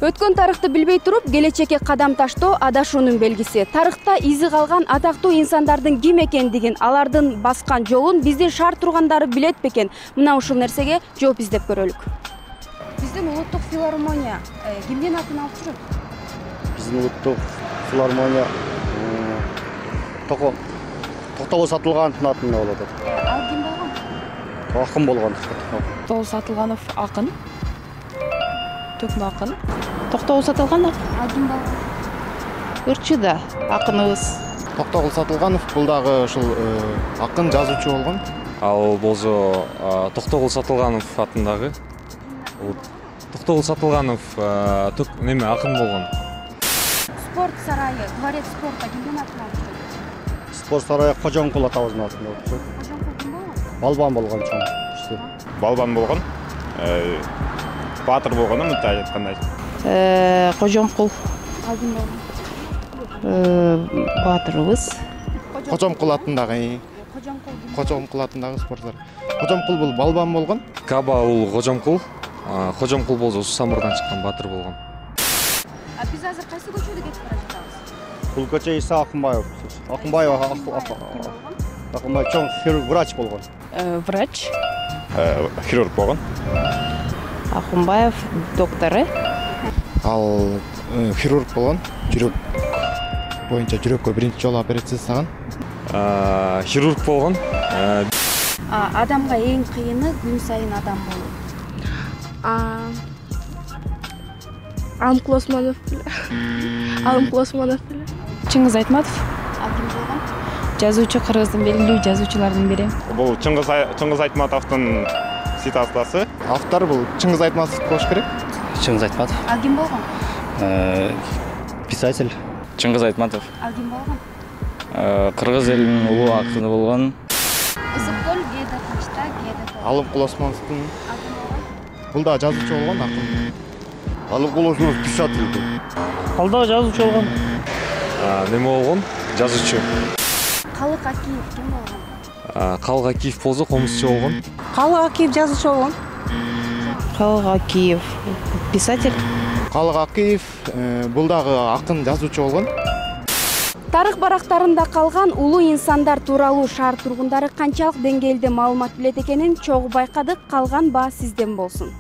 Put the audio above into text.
Өткөн тарыхты билбей туруп, келечекке кадам таштоо адашуунун белгиси. Тарыхта изи калган атактуу инсандардын ким экендигин, алардын баскан жолун биздин шаар тургандары билет бекен? Мына ушул нерсеге жооп издеп көрөлүк. Биздин улуттук филармония кимдин атын алып жүрөт? Биздин улуттук филармония Токтогул Сатылгановдун атында болот. Ал ким болгон? Акын болгон. Токтогул Сатылганов акын. Төкмө акын. Токтогул Сатылганов. Ал ким болгон? Ырчы да акыныбыз. Токтогул Сатылганов бул дагы ушул акын, жазуучу болгон. Ал болсо Токтогул Сатылганов атындагы. Токтогул Сатылганов неме акын болгон. Спорт сарайы, дворец спорта кимдин атын алып жүрөт? Спорт сарайы Кожомкул атабыздын атында болот. Кожомкул ким болгон? Балбан болгон чоң. Балбан болгон. Батыр болгон, мындай айткандай. Кожомкул. Ал ким болгон? Батырыбыз. Кожомкул атындагы. Кожомкул атындагы спорт сарайы. Кожомкул бул Балбан болгон. Каба бул Кожомкул. Кожомкул болсо Самырдан чыккан батыр болгон. Биз азыр кайсы көчөдө кетип бара жатабыз? Бул көчө Иса Акынбаев. Акынбаев чоң врач болгон. Врач. Хирург болгон. Акынбаев доктору. Ал хирург болгон. Жүрөк боюнча жүрөккө биринчи жолу операция жасаган. Хирург болгон. Адамга эң кыйыны күн сайын адам болуу. Алымкул Осмонов. Чыңгыз Айтматов. Ал ким болгон? Жазуучу, кыргыздын белгилүү жазуучулардын бири. Бул Чыңгыз Айтматовдун цитатасы. Автор бул Чыңгыз Айтматов болуш керек. Чыңгыз Айтматов. Ал ким болгон? Писатель. Чыңгыз Айтматов. Ал ким болгон? Кыргыз элинин улуу акыны болгон. Ысык-көл кээде качта, кээде тоо. Алымкул Осмоновдун. Ал ким болгон? Бул да жазуучу болгон, акын. Алымкул Осмонов писатель. Ал да жазуучу болгон. Неме болгон? Жазуучу. Калык Акиев ким болгон? Калык Акиев болсо комузчу болгон. Калык Акиев жазуучу болгон. Калык Акиев писатель. Калык Акиев бул дагы акын, жазуучу болгон. Тарых барактарында калган улуу инсандар тууралуу шаар тургундары канчалык деңгээлде маалымат билет экенин чогуу байкадык. Калган баа сизден болсун.